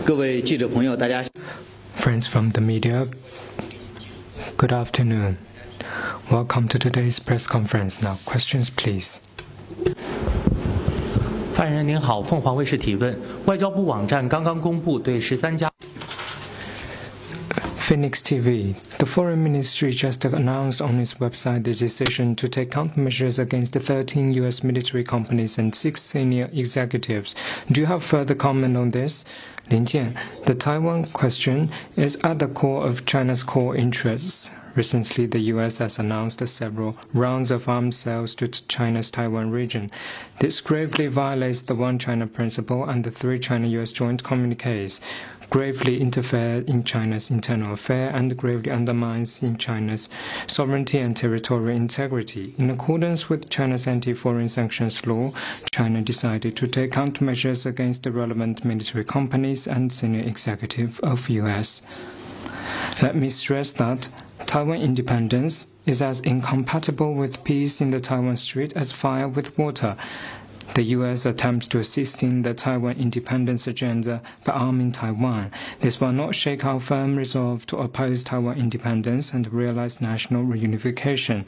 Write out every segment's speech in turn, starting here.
各位记者朋友，大家 Friends from the media, good afternoon. Welcome to today's press conference. Now, questions, please. 发言人您好，凤凰卫视提问：外交部网站刚刚公布对13家。Phoenix TV. The Foreign Ministry just announced on its website the decision to take countermeasures against 13 U.S. military companies and 6 senior executives. Do you have further comment on this? Lin Jian. The Taiwan question is at the core of China's core interests. Recently, the U.S. has announced several rounds of arms sales to China's Taiwan region. This gravely violates the One China principle and the 3 China-U.S. joint communiques, gravely interferes in China's internal affairs, and gravely undermines in China's sovereignty and territorial integrity. In accordance with China's anti-foreign sanctions law, China decided to take countermeasures against the relevant military companies and senior executives of U.S. Let me stress that Taiwan independence is as incompatible with peace in the Taiwan Strait as fire with water. The U.S. attempts to assist in the Taiwan independence agenda by arming Taiwan. This will not shake our firm resolve to oppose Taiwan independence and realize national reunification.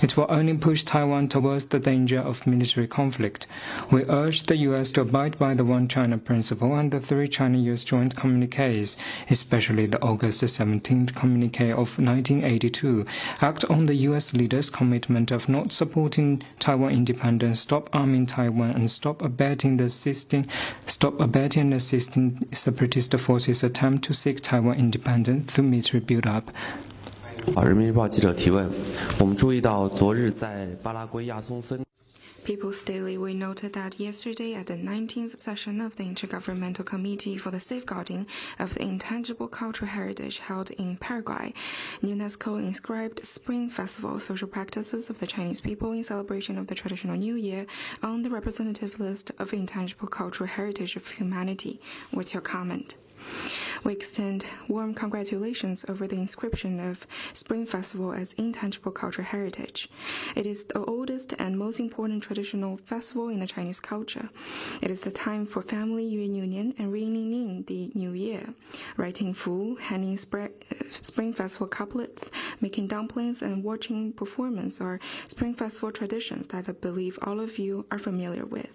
It will only push Taiwan towards the danger of military conflict. We urge the U.S. to abide by the One China principle and the 3 China-U.S. joint communiques, especially the August 17th communique of 1982. Act on the U.S. leaders' commitment of not supporting Taiwan independence, stop arming Taiwan, and stop abetting and assisting separatist forces' attempt to seek Taiwan independence through military build-up. 人民日报记者提问：我们注意到昨日在巴拉圭亚松森。 People's Daily, we noted that yesterday at the 19th session of the Intergovernmental Committee for the Safeguarding of the Intangible Cultural Heritage held in Paraguay, UNESCO inscribed Spring Festival social practices of the Chinese people in celebration of the traditional New Year on the representative list of intangible cultural heritage of humanity. What's your comment? We extend warm congratulations over the inscription of Spring Festival as intangible cultural heritage. It is the oldest and most important traditional festival in the Chinese culture. It is the time for family reunion and ringing in the new year, writing fu, handing Spring Festival couplets, making dumplings, and watching performance are Spring Festival traditions that I believe all of you are familiar with.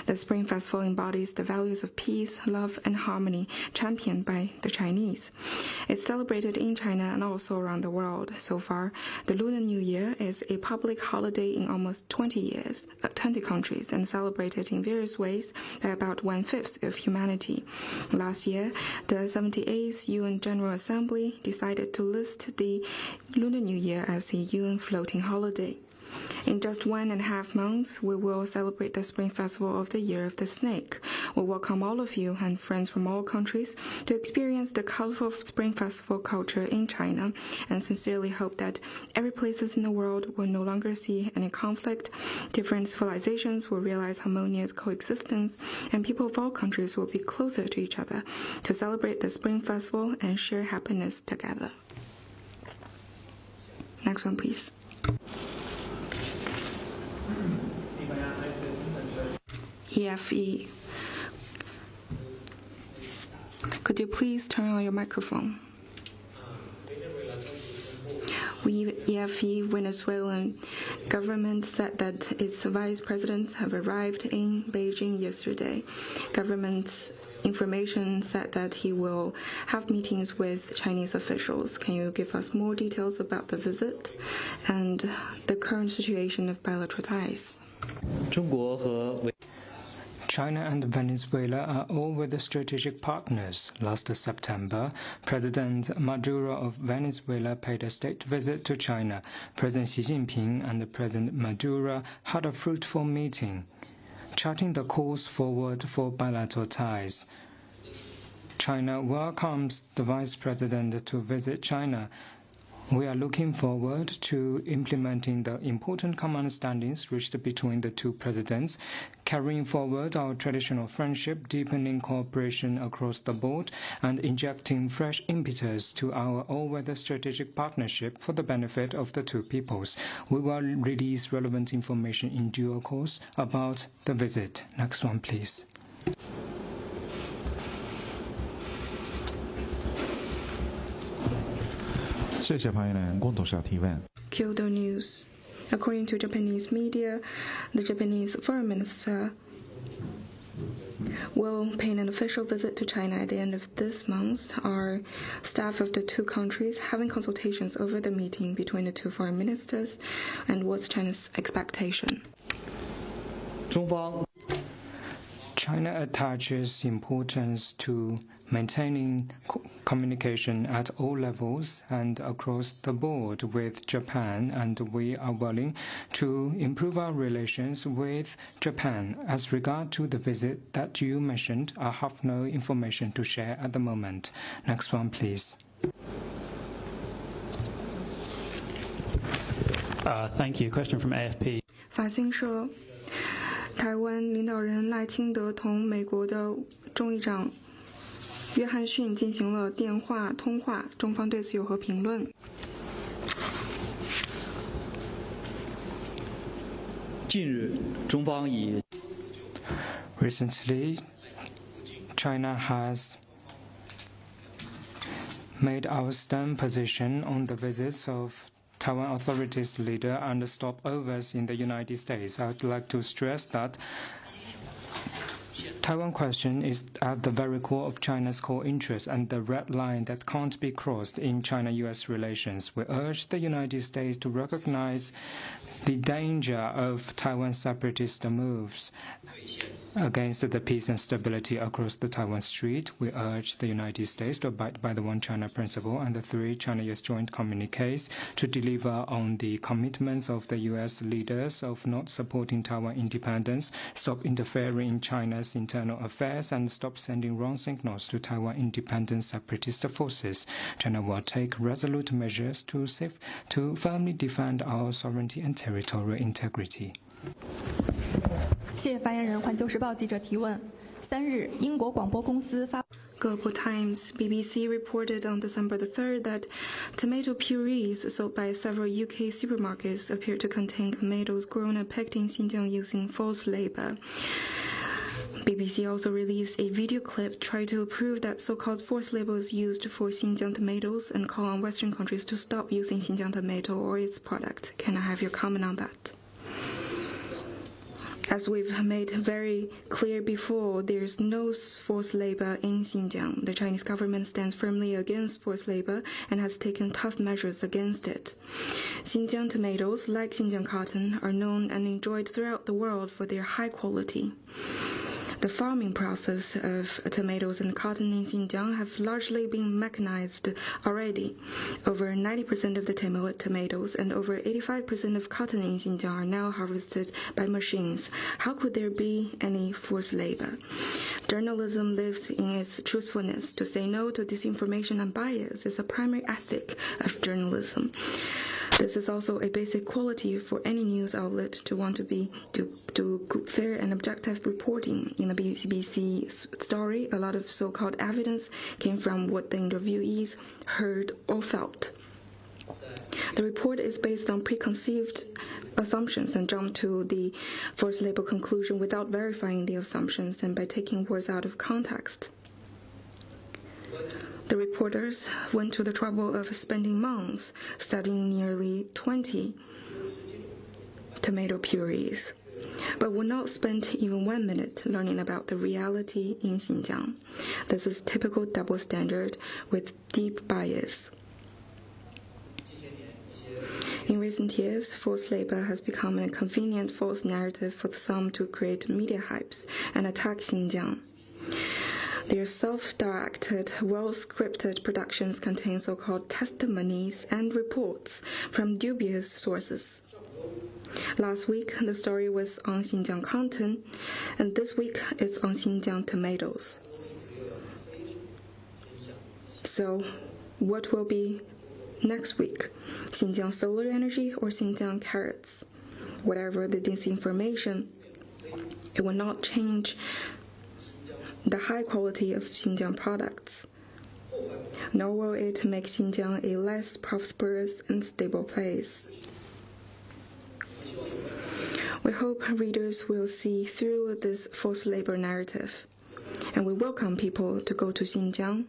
The Spring Festival embodies the values of peace, love, and harmony championed by the Chinese. It's celebrated in China and also around the world. So far, the Lunar New Year is a public holiday in almost 20 countries and celebrated in various ways by about 1/5 of humanity. Last year, the 78th UN General Assembly decided to list the Lunar New Year as a UN floating holiday. In just 1.5 months, we will celebrate the Spring Festival of the Year of the Snake. We welcome all of you and friends from all countries to experience the colorful Spring Festival culture in China, and sincerely hope that every places in the world will no longer see any conflict, different civilizations will realize harmonious coexistence, and people of all countries will be closer to each other to celebrate the Spring Festival and share happiness together. Next one, please. EFE. Could you please turn on your microphone? EFE Venezuelan government said that its vice presidents have arrived in Beijing yesterday. Government information said that he will have meetings with Chinese officials. Can you give us more details about the visit and the current situation of bilateral ties? China and Venezuela are always strategic partners. Last September, President Maduro of Venezuela paid a state visit to China. President Xi Jinping and President Maduro had a fruitful meeting, charting the course forward for bilateral ties. China welcomes the Vice President to visit China. We are looking forward to implementing the important common understandings reached between the two presidents, carrying forward our traditional friendship, deepening cooperation across the board, and injecting fresh impetus to our all-weather strategic partnership for the benefit of the two peoples. We will release relevant information in due course about the visit. Next one, please. 谢谢发言人龚董事长提问。 Kyoto News. According to Japanese media, the Japanese foreign minister will pay an official visit to China at the end of this month. Our staff of the two countries having consultations over the meeting between the two foreign ministers, and what's China's expectation? 中方 China attaches importance to maintaining communication at all levels and across the board with Japan, and we are willing to improve our relations with Japan. As regard to the visit that you mentioned, I have no information to share at the moment. Next one, please. Thank you. Question from AFP. 法新社，台湾领导人赖清德同美国的众议长约翰逊进行了电话通话，中方对此有何评论？ 近日，中方以 Recently, China has made our stern position on the visits of Taiwan authorities leader and stopovers in the United States. I would like to stress that Taiwan question is at the very core of China's core interests and the red line that can't be crossed in China-US relations. We urge the United States to recognize the danger of Taiwan's separatist moves against the peace and stability across the Taiwan Strait. We urge the United States to abide by the One China principle and the 3 China-US joint communiques to deliver on the commitments of the U.S. leaders of not supporting Taiwan independence, stop interfering in China's internal affairs, and stop sending wrong signals to Taiwan independent separatist forces. China will take resolute measures to firmly defend our sovereignty and territorial integrity. 谢谢发言人。环球时报记者提问：3日，英国广播公司发。 Global Times BBC reported on December the 3rd that tomato purees sold by several UK supermarkets appear to contain tomatoes grown and picked in Xinjiang using false label. BBC also released a video clip trying to prove that so-called forced labels used for Xinjiang tomatoes and call on Western countries to stop using Xinjiang tomato or its product. Can I have your comment on that? As we've made very clear before, there's no forced labor in Xinjiang. The Chinese government stands firmly against forced labor and has taken tough measures against it. Xinjiang tomatoes, like Xinjiang cotton, are known and enjoyed throughout the world for their high quality. The farming process of tomatoes and cotton in Xinjiang have largely been mechanized already. Over 90% of the tomatoes and over 85% of cotton in Xinjiang are now harvested by machines. How could there be any forced labor? Journalism lives in its truthfulness. To say no to disinformation and bias is a primary ethic of journalism. This is also a basic quality for any news outlet to want to do fair and objective reporting. In the BBC story, a lot of so-called evidence came from what the interviewees heard or felt. The report is based on preconceived assumptions and jumped to the forced label conclusion without verifying the assumptions and by taking words out of context. The reporters went to the trouble of spending months studying nearly 20 tomato purees, but would not spend even 1 minute learning about the reality in Xinjiang. This is typical double standard with deep bias. In recent years, forced labor has become a convenient false narrative for some to create media hypes and attack Xinjiang. Their self-directed, well-scripted productions contain so-called testimonies and reports from dubious sources. Last week, the story was on Xinjiang cotton, and this week it's on Xinjiang tomatoes. So, what will be next week? Xinjiang solar energy or Xinjiang carrots? Whatever the disinformation, it will not change the high quality of Xinjiang products, nor will it make Xinjiang a less prosperous and stable place. We hope readers will see through this forced labor narrative, and we welcome people to go to Xinjiang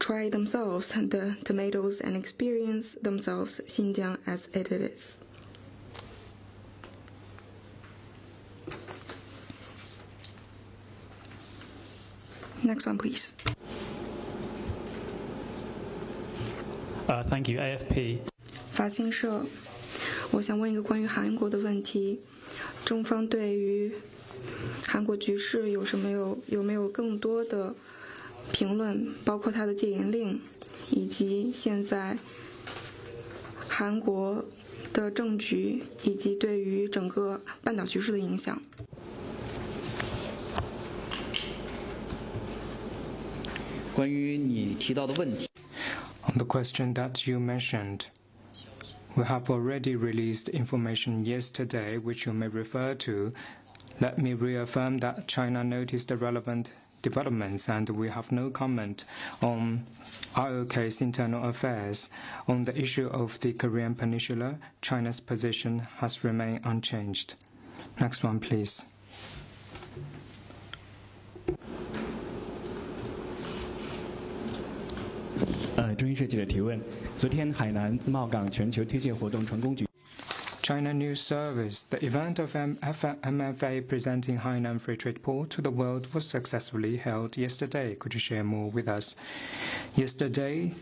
try themselves the tomatoes and experience themselves Xinjiang as it is. Next one, please. Thank you. AFP. 法新社，我想问一个关于韩国的问题，中方对于韩国局势有没有更多的评论，包括它的戒严令，以及现在韩国的政局，以及对于整个半岛局势的影响。关于你提到的问题。On the question that you mentioned, we have already released information yesterday which you may refer to. Let me reaffirm that China noticed the relevant developments and we have no comment on ROK's internal affairs. On the issue of the Korean Peninsula, China's position has remained unchanged. Next one, please. 中新社记者提问：昨天海南自贸港全球推介活动成功举。 China News Service, the event of MFA presenting Hainan Free Trade Port to the world was successfully held yesterday. Could you share more with us? Yesterday,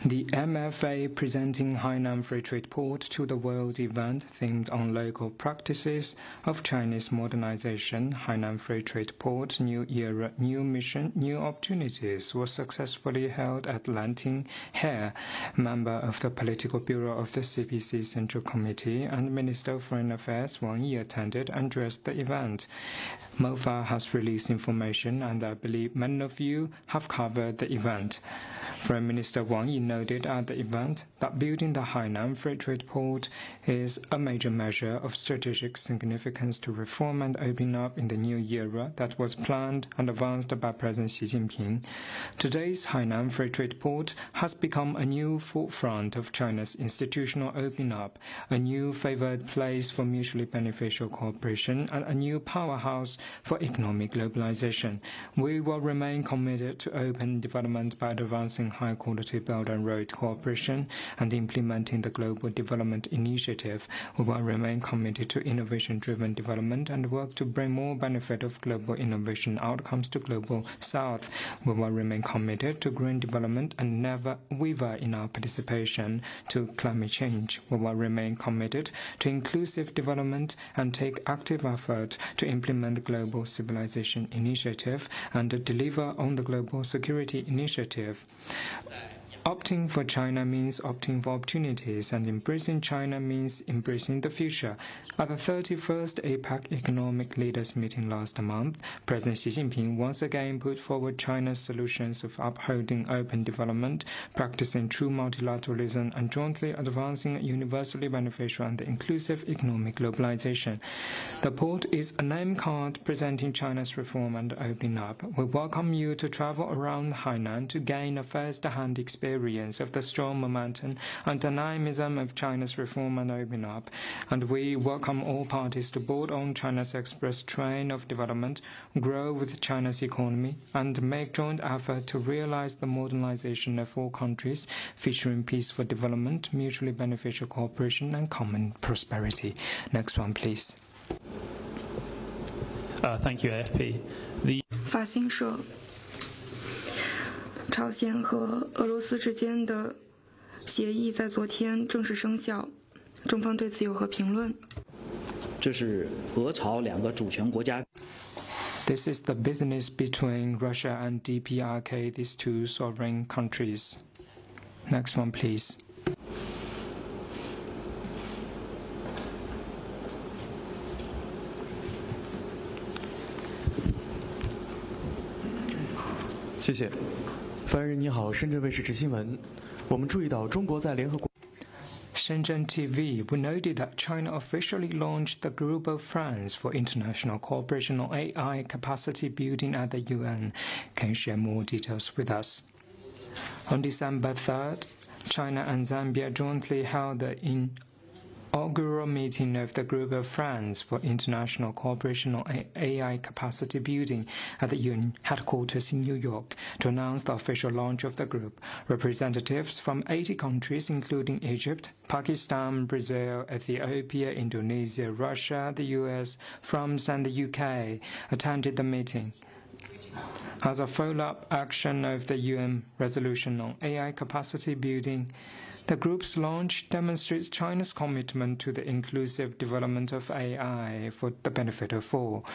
the MFA presenting Hainan Free Trade Port to the world event themed on local practices of Chinese modernization, Hainan Free Trade Port, New Era, New Mission, New Opportunities was successfully held at Lan Ting-he, member of the Political Bureau of the CPC Central Committee, and Minister of Foreign Affairs Wang Yi attended and addressed the event. MoFA has released information and I believe many of you have covered the event. Foreign Minister Wang Yi noted at the event that building the Hainan Free Trade Port is a major measure of strategic significance to reform and open up in the new era that was planned and advanced by President Xi Jinping. Today's Hainan Free Trade Port has become a new forefront of China's institutional opening up, a new favored place for mutually beneficial cooperation, and a new powerhouse for economic globalization. We will remain committed to open development by advancing high-quality Belt and Road cooperation and implementing the Global Development Initiative. We will remain committed to innovation-driven development and work to bring more benefit of global innovation outcomes to Global South. We will remain committed to green development and never waver in our participation to climate change. We will remain committed to inclusive development and take active effort to implement the Global Civilization Initiative and deliver on the Global Security Initiative. Opting for China means opting for opportunities, and embracing China means embracing the future. At the 31st APEC Economic Leaders Meeting last month, President Xi Jinping once again put forward China's solutions of upholding open development, practicing true multilateralism, and jointly advancing universally beneficial and inclusive economic globalization. The port is a name card presenting China's reform and opening up. We welcome you to travel around Hainan to gain a first-hand experience of the strong momentum and dynamism of China's reform and opening up, and we welcome all parties to board on China's express train of development, grow with China's economy, and make joint effort to realize the modernization of all countries, featuring peaceful development, mutually beneficial cooperation, and common prosperity. Next one, please. Thank you, AFP. 法新社。朝鲜和俄罗斯之间的协议在昨天正式生效，中方对此有何评论？这是俄朝两个主权国家。This is the business between Russia and DPRK, these two sovereign countries. Next one, please. 谢谢。发言人你好，深圳卫视执新闻。我们注意到中国在联合国。Shenzhen TV, we noted that China officially launched the Group of Friends for International Cooperation on AI Capacity Building at the UN. Can you share more details with us? On December 3rd, China and Zambia jointly held the inaugural meeting of the Group of Friends for International Cooperation on AI Capacity Building at the UN headquarters in New York to announce the official launch of the group. Representatives from 80 countries, including Egypt, Pakistan, Brazil, Ethiopia, Indonesia, Russia, the US, France, and the UK, attended the meeting. As a follow-up action of the UN resolution on AI capacity building, the group's launch demonstrates China's commitment to the inclusive development of AI for the benefit of all.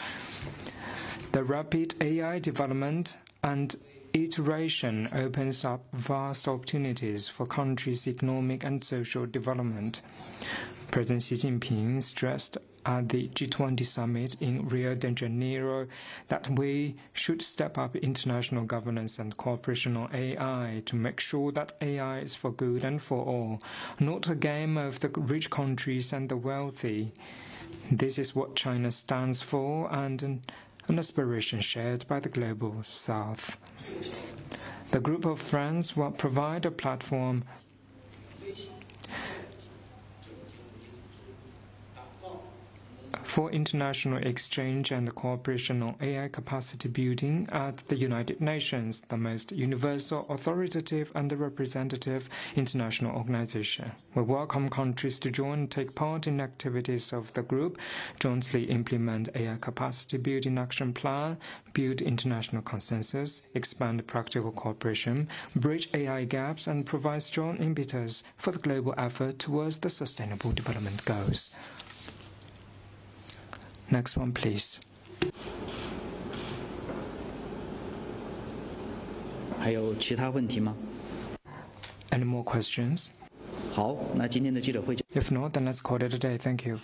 The rapid AI development and iteration opens up vast opportunities for countries' economic and social development. President Xi Jinping stressed at the G20 summit in Rio de Janeiro that we should step up international governance and cooperation on AI to make sure that AI is for good and for all, not a game of the rich countries and the wealthy. This is what China stands for and an aspiration shared by the global South. The Group of Friends will provide a platform for international exchange and cooperation on AI capacity building at the United Nations, the most universal, authoritative, and representative international organization. We welcome countries to join and take part in activities of the group, jointly implement AI capacity building action plan, build international consensus, expand practical cooperation, bridge AI gaps, and provide strong impetus for the global effort towards the Sustainable Development Goals. Next one, please. 还有其他问题吗？ Any more questions? 好，那今天的记者会就。 If not, then let's call it a day. Thank you.